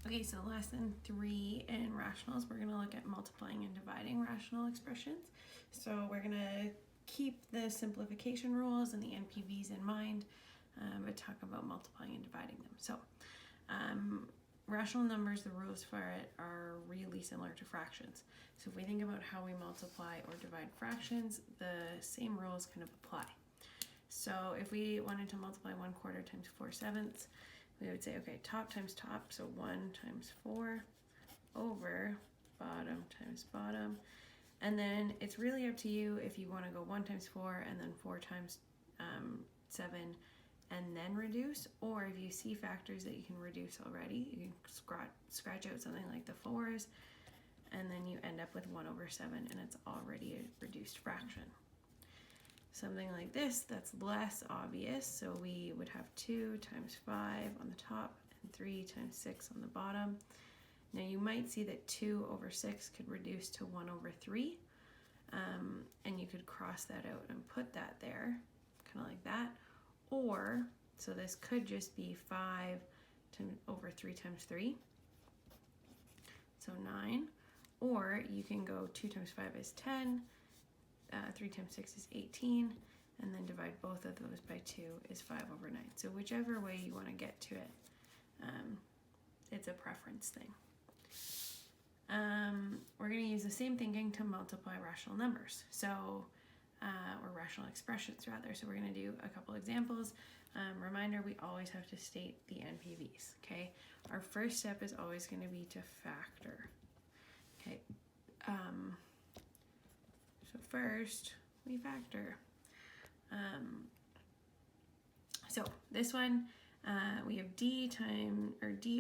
Okay, so lesson 3 in rationals, we're going to look at multiplying and dividing rational expressions. So we're going to keep the simplification rules and the NPVs in mind, but talk about multiplying and dividing them. So rational numbers, the rules for it are really similar to fractions. So if we think about how we multiply or divide fractions, the same rules kind of apply. So if we wanted to multiply 1/4 times 4/7, we would say, okay, top times top, so 1 times 4 over bottom times bottom. And then it's really up to you if you want to go 1 times 4 and then 4 times 7 and then reduce, or if you see factors that you can reduce already, you can scratch out something like the 4's, and then you end up with 1/7 and it's already a reduced fraction. Something like this, that's less obvious, so we would have 2 times 5 on the top and 3 times 6 on the bottom. Now you might see that 2/6 could reduce to 1/3, and you could cross that out and put that there, kind of like that. Or, so this could just be 5/3 times 3, so 9. Or you can go 2 times 5 is 10, 3 times 6 is 18, and then divide both of those by 2 is 5/9. So whichever way you want to get to it, it's a preference thing. We're going to use the same thinking to multiply rational numbers, so or rational expressions rather. So we're going to do a couple examples. Reminder, we always have to state the NPVs, okay? Our first step is always going to be to factor, okay? So first we factor. So this one, we have d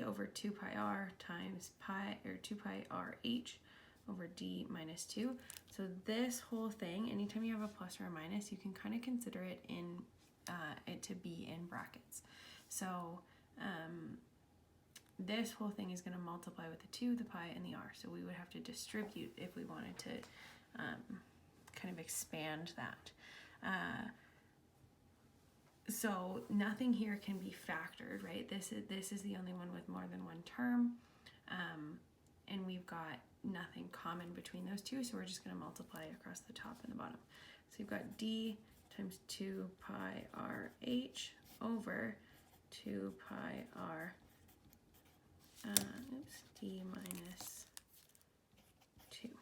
over 2 pi r times pi, or 2 pi r h over d minus 2. So this whole thing, anytime you have a plus or a minus, you can kind of consider it in it to be in brackets. So this whole thing is going to multiply with the 2, the pi, and the r. So we would have to distribute if we wanted to kind of expand that. So nothing here can be factored, right? This is the only one with more than one term, and we've got nothing common between those two, so we're just going to multiply across the top and the bottom. So you've got d times 2 pi r h over 2 pi r d minus 2.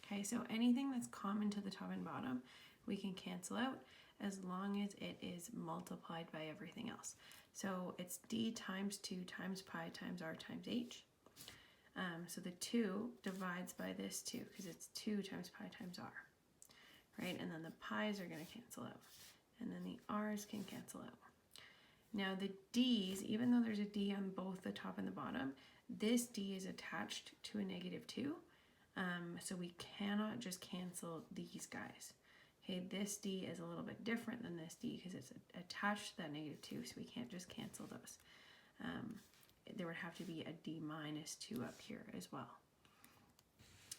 Okay, so anything that's common to the top and bottom, we can cancel out as long as it is multiplied by everything else. So it's d times 2 times pi times r times h. So the 2 divides by this 2 because it's 2 times pi times r, right? And then the pi's are going to cancel out, and then the r's can cancel out. Now the d's, even though there's a d on both the top and the bottom, this d is attached to a -2, so we cannot just cancel these guys. Okay, this d is a little bit different than this d because it's attached to that -2, so we can't just cancel those. There would have to be a d minus 2 up here as well.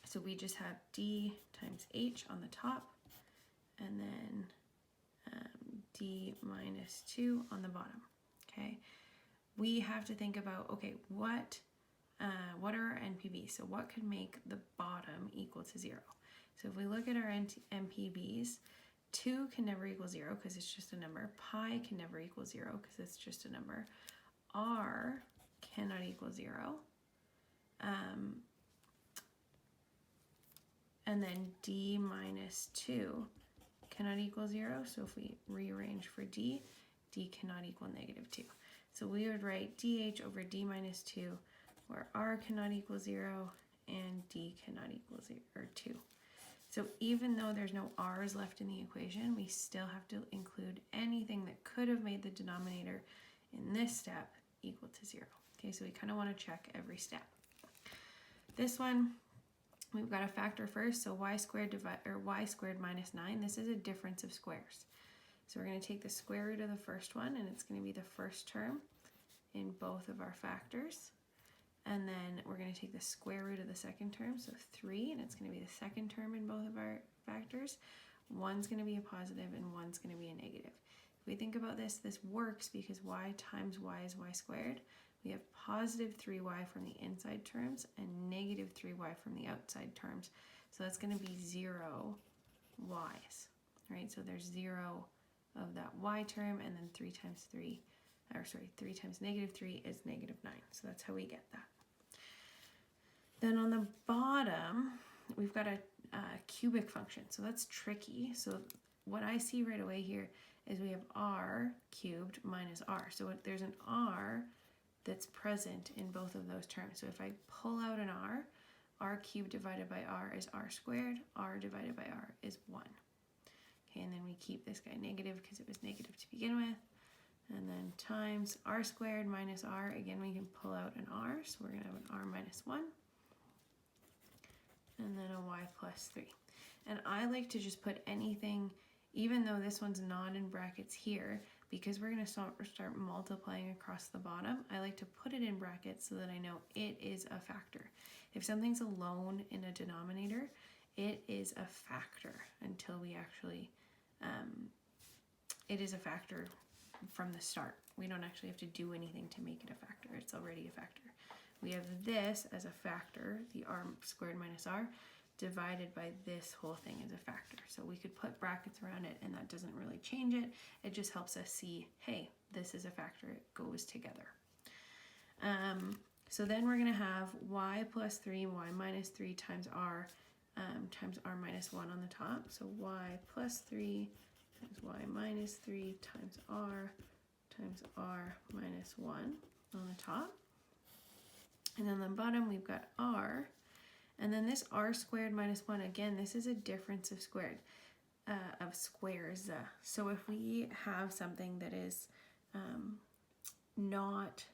So we just have d times h on the top, and then d minus 2 on the bottom. Okay, we have to think about, okay, what are our NPVs? So what could make the bottom equal to 0? So if we look at our NPVs, 2 can never equal 0 because it's just a number. Pi can never equal 0 because it's just a number. R cannot equal 0. And then d minus 2 cannot equal 0. So if we rearrange for d cannot equal -2. So we would write dh over d minus 2, where r cannot equal 0 and d cannot equal 0, or 2. So even though there's no r's left in the equation, we still have to include anything that could have made the denominator in this step equal to 0. Okay, so we kind of want to check every step. This one, we've got to factor first, so y squared minus 9, this is a difference of squares. So we're going to take the square root of the first one, and it's going to be the first term in both of our factors. And then we're going to take the square root of the second term, so 3, and it's going to be the second term in both of our factors. One's going to be a positive and one's going to be a negative. If we think about this, this works because y times y is y squared, we have positive 3y from the inside terms and negative 3y from the outside terms. So that's going to be 0 y's, right? So there's 0 of that y term, and then 3 times negative 3 is negative 9. So that's how we get that. Then on the bottom, we've got a cubic function. So that's tricky. So what I see right away here is we have r cubed minus r. So there's an r that's present in both of those terms. So if I pull out an r cubed divided by r is r squared, r divided by r is 1. Okay, and then we keep this guy negative because it was negative to begin with. And then times r squared minus r, again we can pull out an r, so we're going to have an r minus 1. And then a y plus 3. And I like to just put anything, even though this one's not in brackets here, because we're going to start multiplying across the bottom, I like to put it in brackets so that I know it is a factor. If something's alone in a denominator, it is a factor until we actually, it is a factor from the start. We don't actually have to do anything to make it a factor. It's already a factor. We have this as a factor, the r squared minus r, divided by this whole thing as a factor. So we could put brackets around it and that doesn't really change it. It just helps us see, hey, this is a factor, it goes together. So then we're gonna have y plus 3, y minus 3 times r minus 1 on the top. So y plus 3 times y minus 3 times r minus 1 on the top. And then on the bottom we've got r. And then this r squared minus 1, again, this is a difference of squares. So if we have something that is not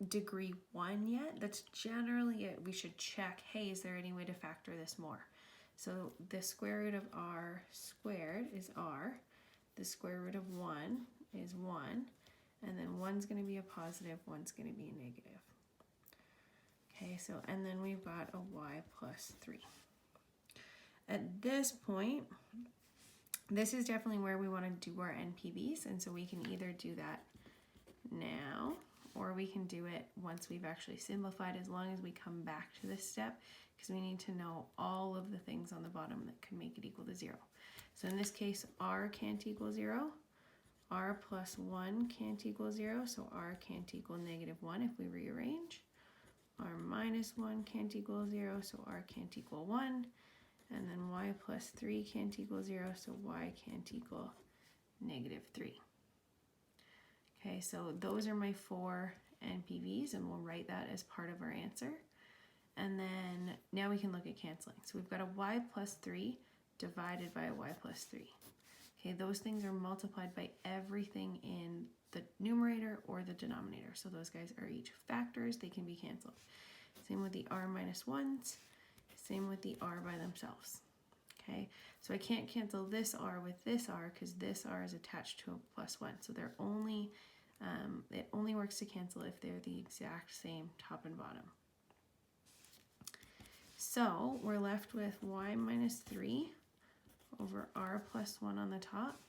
degree 1 yet, that's generally it. We should check, hey, is there any way to factor this more? So the square root of r squared is r. The square root of 1 is 1. And then 1's going to be a positive, 1's going to be a negative. Okay, so, and then we've got a y plus 3. At this point, this is definitely where we want to do our NPVs, and so we can either do that now, or we can do it once we've actually simplified, as long as we come back to this step, because we need to know all of the things on the bottom that can make it equal to 0. So in this case, r can't equal 0. R plus 1 can't equal 0, so r can't equal negative 1 if we rearrange. R minus 1 can't equal 0, so r can't equal 1. And then y plus 3 can't equal 0, so y can't equal negative 3. Okay, so those are my 4 NPVs, and we'll write that as part of our answer. And then now we can look at canceling. So we've got a y plus 3 divided by a y plus 3. Okay, those things are multiplied by everything in the numerator or the denominator. So those guys are each factors, they can be canceled. Same with the r minus 1s, same with the r by themselves. Okay, so I can't cancel this r with this r because this r is attached to a plus 1. So they're only, it only works to cancel if they're the exact same top and bottom. So we're left with y minus 3 over r plus 1 on the top,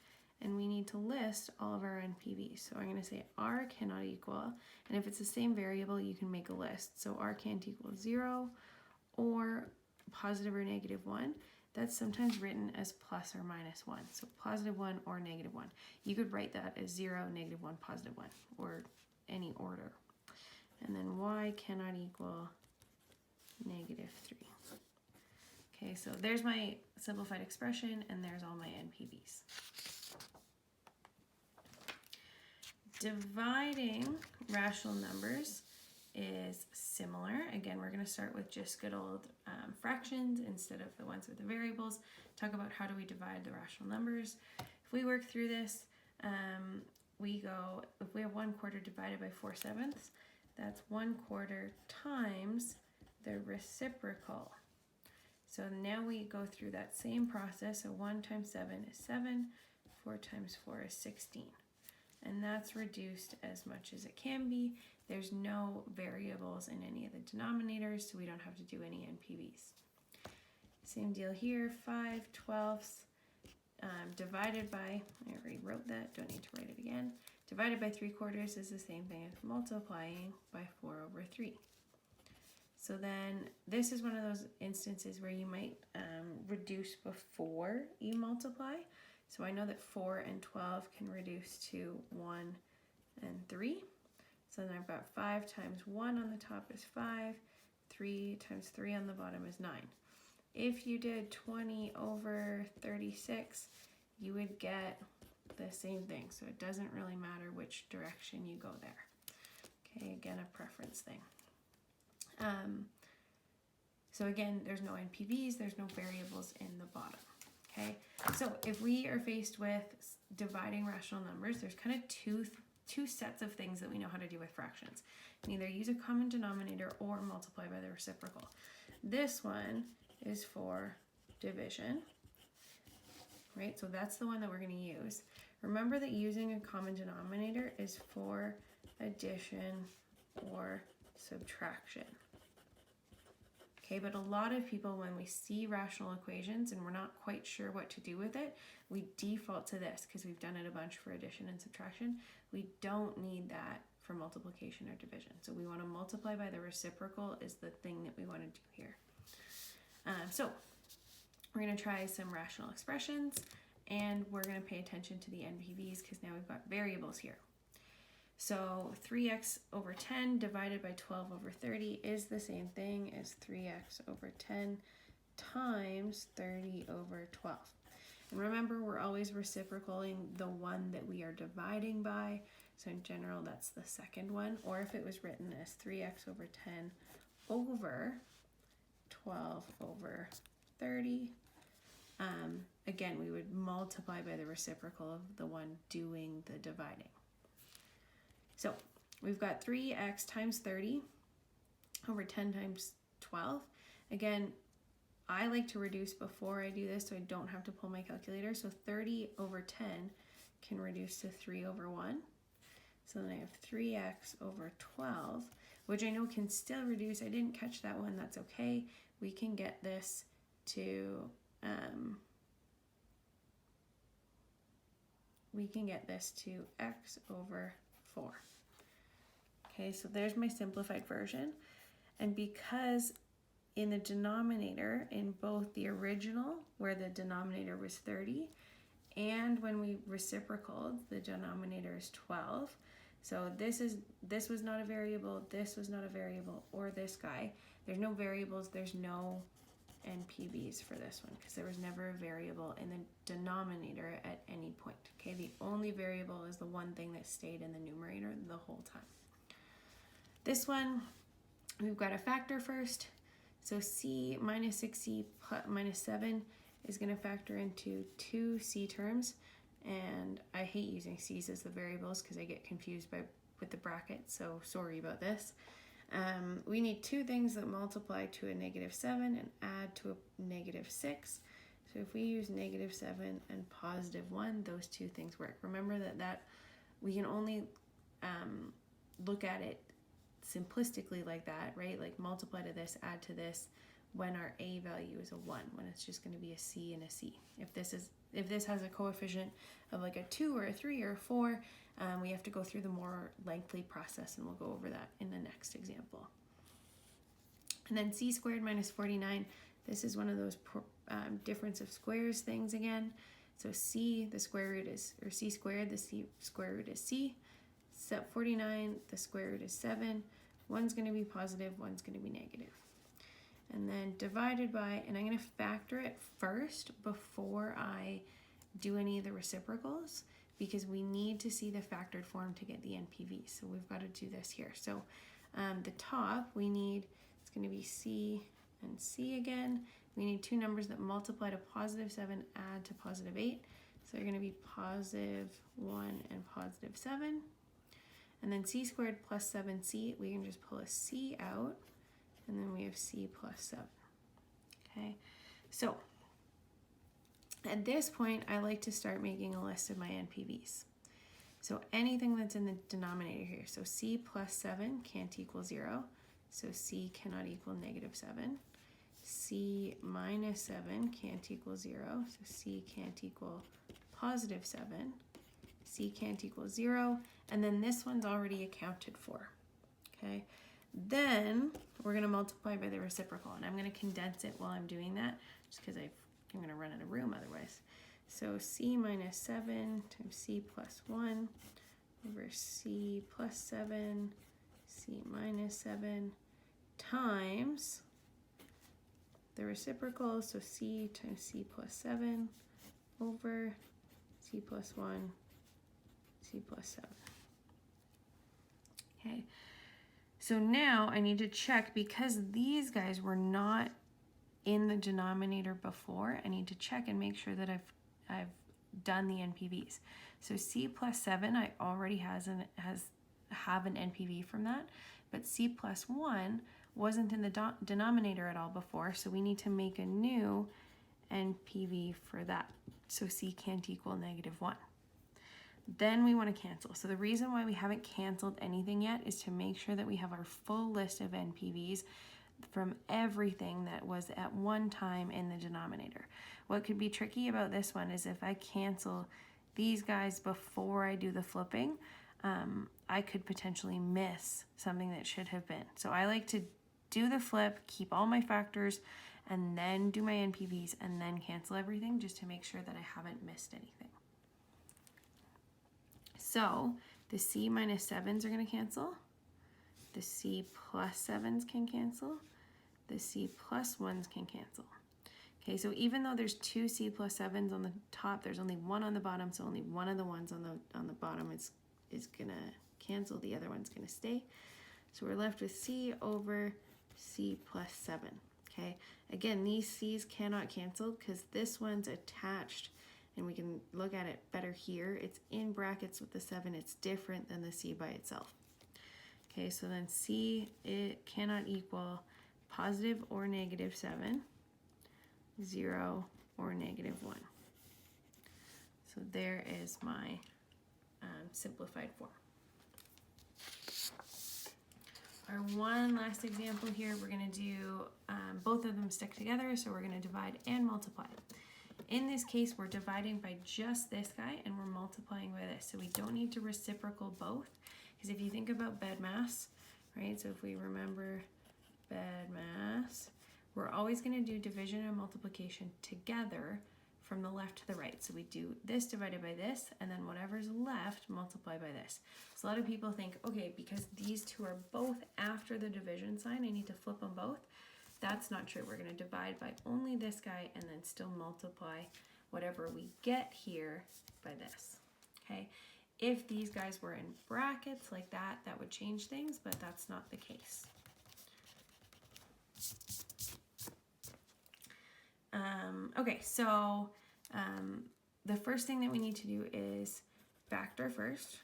and we need to list all of our NPVs. So I'm going to say r cannot equal, and if it's the same variable, you can make a list. So r can't equal 0 or positive or negative 1. That's sometimes written as plus or minus 1. So positive 1 or negative 1. You could write that as 0, negative 1, positive 1, or any order. And then y cannot equal negative 3. Okay, so there's my simplified expression, and there's all my NPVs. Dividing rational numbers is similar. Again, we're going to start with just good old fractions instead of the ones with the variables. Talk about how do we divide the rational numbers. If we work through this, we go, if we have 1/4 divided by 4/7, that's 1/4 times the reciprocal. So now we go through that same process. So 1 times 7 is 7, 4 times 4 is 16. And that's reduced as much as it can be. There's no variables in any of the denominators, so we don't have to do any NPVs. Same deal here, 5/12 divided by, I already wrote that, don't need to write it again, divided by 3/4 is the same thing as multiplying by 4/3. So then this is one of those instances where you might reduce before you multiply. So I know that 4 and 12 can reduce to 1 and 3. So then I've got 5 times 1 on the top is 5, 3 times 3 on the bottom is 9. If you did 20/36, you would get the same thing. So it doesn't really matter which direction you go there. Okay, again, a preference thing. So again, there's no NPVs, there's no variables in the bottom. Okay, so if we are faced with dividing rational numbers, there's kind of two sets of things that we know how to do with fractions. You can either use a common denominator or multiply by the reciprocal. This one is for division, right? So that's the one that we're going to use. Remember that using a common denominator is for addition or subtraction. Okay, but a lot of people, when we see rational equations and we're not quite sure what to do with it, we default to this because we've done it a bunch for addition and subtraction. We don't need that for multiplication or division. So we want to multiply by the reciprocal is the thing that we want to do here. So we're going to try some rational expressions, and we're going to pay attention to the NPVs because now we've got variables here. So 3x/10 divided by 12/30 is the same thing as 3x/10 times 30/12. And remember, we're always reciprocaling the one that we are dividing by. So in general, that's the second one. Or if it was written as 3x/10 over 12/30, again, we would multiply by the reciprocal of the one doing the dividing. So we've got 3x times 30 over 10 times 12. Again, I like to reduce before I do this so I don't have to pull my calculator. So 30/10 can reduce to 3/1. So then I have 3x/12, which I know can still reduce. I didn't catch that one, that's okay. We can get this to x/4. Okay, so there's my simplified version. And because in the denominator, in both the original, where the denominator was 30, and when we reciprocaled, the denominator is 12. So this was not a variable, this was not a variable, or this guy. There's no variables, there's no NPVs for this one because there was never a variable in the denominator at any point. Okay, the only variable is the one thing that stayed in the numerator the whole time. This one, we've got a factor first. So c minus 6c minus 7 is going to factor into two c terms. And I hate using c's as the variables because I get confused with the brackets, so sorry about this. We need two things that multiply to a -7 and add to a -6. So if we use -7 and +1, those two things work. Remember that we can only look at it simplistically like that, right? Like multiply to this, add to this, when our a value is a 1, when it's just going to be a c and a c. If this has a coefficient of like a 2 or a 3 or a 4, we have to go through the more lengthy process, and we'll go over that in the next example. And then c squared minus 49, this is one of those difference of squares things again. So c, the square root is, or c squared, the c square root is c. Set 49, the square root is 7. One's going to be positive, one's going to be negative. And then divided by, and I'm going to factor it first before I do any of the reciprocals, because we need to see the factored form to get the NPV. So we've got to do this here. So the top, we need, it's going to be c and c again. We need two numbers that multiply to +7, add to +8. So they're going to be +1 and +7. And then c squared plus 7c, we can just pull a c out, and then we have c plus 7. Okay, so at this point, I like to start making a list of my NPVs. So anything that's in the denominator here, so c plus 7 can't equal 0, so c cannot equal -7. C minus 7 can't equal 0, so c can't equal +7. C can't equal 0, and then this one's already accounted for, okay? Then we're going to multiply by the reciprocal, and I'm going to condense it while I'm doing that, just because I'm going to run out of room otherwise. So C minus 7 times C plus 1 over C plus 7, C minus 7 times the reciprocal, so C times C plus 7 over C plus 1, C plus 7. Okay. So now I need to check, because these guys were not in the denominator before, I need to check and make sure that I've done the NPVs. So C plus 7, I already have an NPV from that, but C plus 1 wasn't in the denominator at all before, so we need to make a new NPV for that. So C can't equal -1. Then we want to cancel. So the reason why we haven't canceled anything yet is to make sure that we have our full list of NPVs from everything that was at one time in the denominator. What could be tricky about this one is if I cancel these guys before I do the flipping, I could potentially miss something that should have been. So I like to do the flip, keep all my factors, and then do my NPVs, and then cancel everything just to make sure that I haven't missed anything. So the C minus 7s are going to cancel. The C plus 7s can cancel. The C plus 1s can cancel. Okay, so even though there's 2 C plus 7s on the top, there's only 1 on the bottom, so only one of the ones on the bottom is going to cancel. The other one's going to stay. So we're left with C over C plus 7. Okay, again, these C's cannot cancel because this one's attached, and we can look at it better here. It's in brackets with the 7. It's different than the C by itself. Okay, so then C, it cannot equal positive or -7, 0 or -1. So there is my simplified form. Our one last example here, we're going to do both of them stick together, so we're going to divide and multiply. In this case, we're dividing by just this guy and we're multiplying by this. So we don't need to reciprocal both, because if you think about BEDMAS, right? So if we remember BEDMAS, we're always going to do division and multiplication together from the left to the right. So we do this divided by this, and then whatever's left, multiply by this. So a lot of people think, okay, because these two are both after the division sign, I need to flip them both. That's not true. We're going to divide by only this guy and then still multiply whatever we get here by this. Okay. If these guys were in brackets like that, that would change things, but that's not the case. Okay, so the first thing that we need to do is factor first,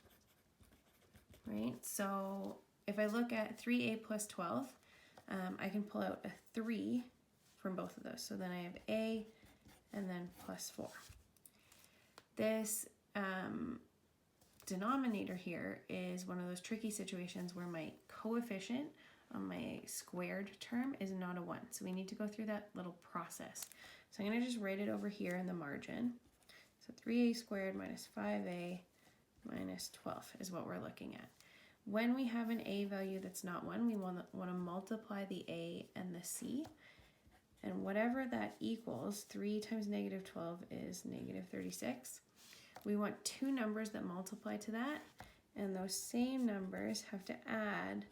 right? So if I look at 3a plus 12, I can pull out a 3 from both of those. So then I have a and then plus 4. This denominator here is one of those tricky situations where my coefficient on my squared term is not a 1. So we need to go through that little process. So I'm going to just write it over here in the margin. So 3a squared minus 5a minus 12 is what we're looking at. When we have an a value that's not 1, we want to multiply the a and the c. And whatever that equals, 3 times -12 is -36. We want two numbers that multiply to that, and those same numbers have to add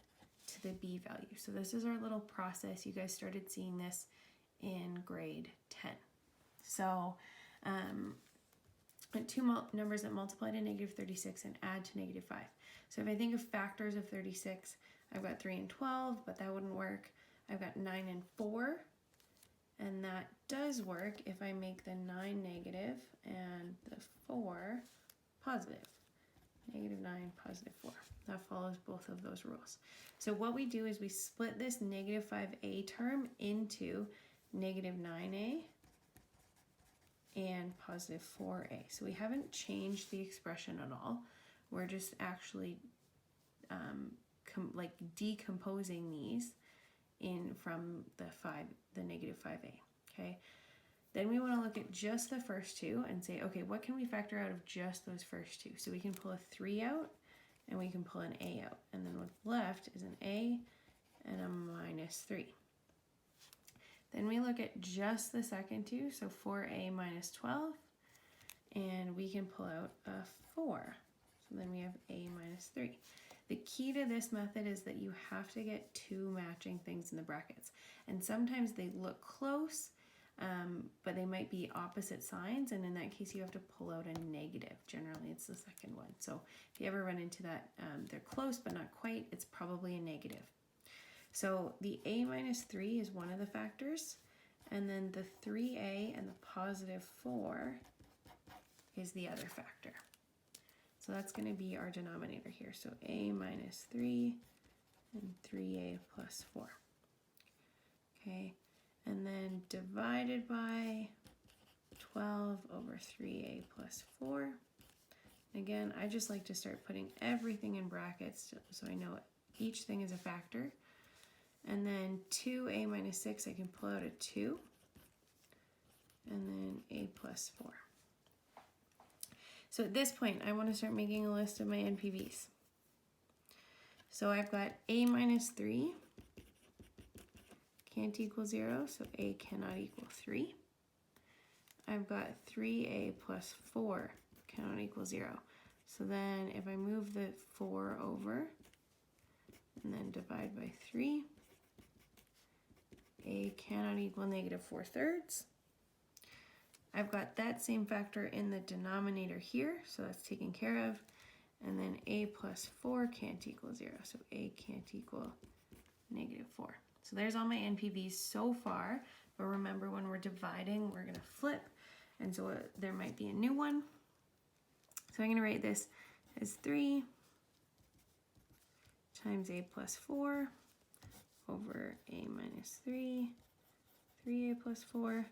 to the b value. So this is our little process. You guys started seeing this in grade 10. So two numbers that multiply to -36 and add to -5. So if I think of factors of 36, I've got 3 and 12, but that wouldn't work. I've got 9 and 4, and that does work if I make the 9 negative and the 4 positive. -9, +4. That follows both of those rules. So what we do is we split this -5a term into -9a and +4a. So we haven't changed the expression at all. We're just actually decomposing these in from the -5a. Okay. Then we want to look at just the first two and say, okay, what can we factor out of just those first two? So we can pull a 3 out and we can pull an a out. And then what's left is an a and a minus 3. Then we look at just the second two, so 4a minus 12, and we can pull out a 4. So then we have a minus 3. The key to this method is that you have to get two matching things in the brackets. And sometimes they look close, but they might be opposite signs, and in that case you have to pull out a negative. Generally it's the second one. So if you ever run into that, they're close but not quite, it's probably a negative. So the a minus 3 is one of the factors, and then the 3a and the positive 4 is the other factor. So that's going to be our denominator here. So a minus 3 and 3a plus 4. Okay, and then divided by 12 over 3a plus 4. Again, I just like to start putting everything in brackets so I know each thing is a factor. And then 2a minus 6, I can pull out a 2. And then a plus 4. So at this point, I want to start making a list of my NPVs. So I've got a minus 3 can't equal 0, so a cannot equal 3. I've got 3a plus 4 cannot equal 0. So then if I move the 4 over and then divide by 3, a cannot equal negative 4/3. I've got that same factor in the denominator here, so that's taken care of. And then a plus 4 can't equal 0, so a can't equal negative 4. So there's all my NPVs so far, but remember when we're dividing, we're gonna flip, and so there might be a new one. So I'm gonna write this as 3 times a plus 4 over a minus 3, 3a plus 4.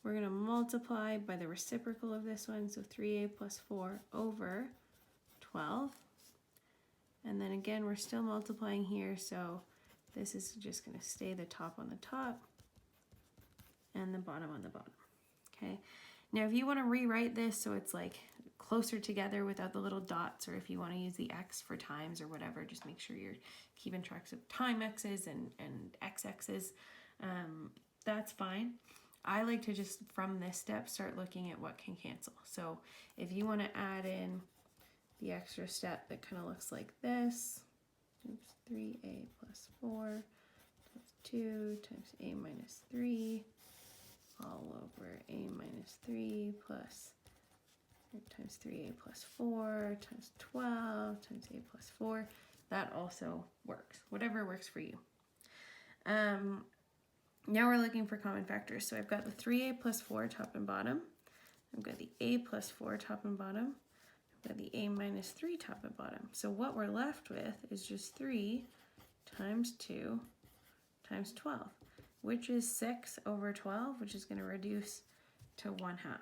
We're going to multiply by the reciprocal of this one, so 3a plus 4 over 12. And then again, we're still multiplying here, so this is just going to stay the top on the top and the bottom on the bottom. Okay. Now, if you want to rewrite this so it's like closer together without the little dots, or if you want to use the x for times or whatever, just make sure you're keeping tracks of time x's and x's. That's fine. I like to just, from this step, start looking at what can cancel. So if you want to add in the extra step that kind of looks like this, 3a plus 4 times 2 times a minus 3 all over a minus 3 plus times 3a plus 4 times 12 times a plus 4. That also works, whatever works for you. Now we're looking for common factors. So I've got the 3a plus 4 top and bottom. I've got the a plus 4 top and bottom. I've got the a minus 3 top and bottom. So what we're left with is just 3 times 2 times 12, which is 6 over 12, which is going to reduce to 1/2.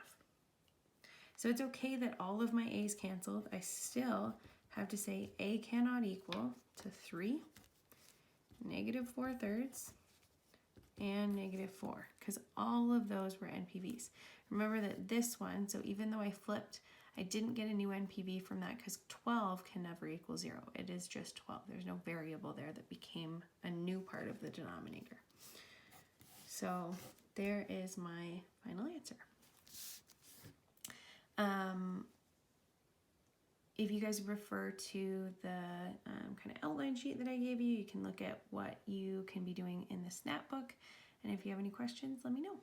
So it's okay that all of my a's canceled. I still have to say a cannot equal to 3, negative 4/3, and negative 4, because all of those were NPVs. Remember that this one, so even though I flipped, I didn't get a new NPV from that because 12 can never equal 0. It is just 12. There's no variable there that became a new part of the denominator. So there is my final answer. If you guys refer to the kind of outline sheet that I gave you, you can look at what you can be doing in the SNAP book. And if you have any questions, let me know.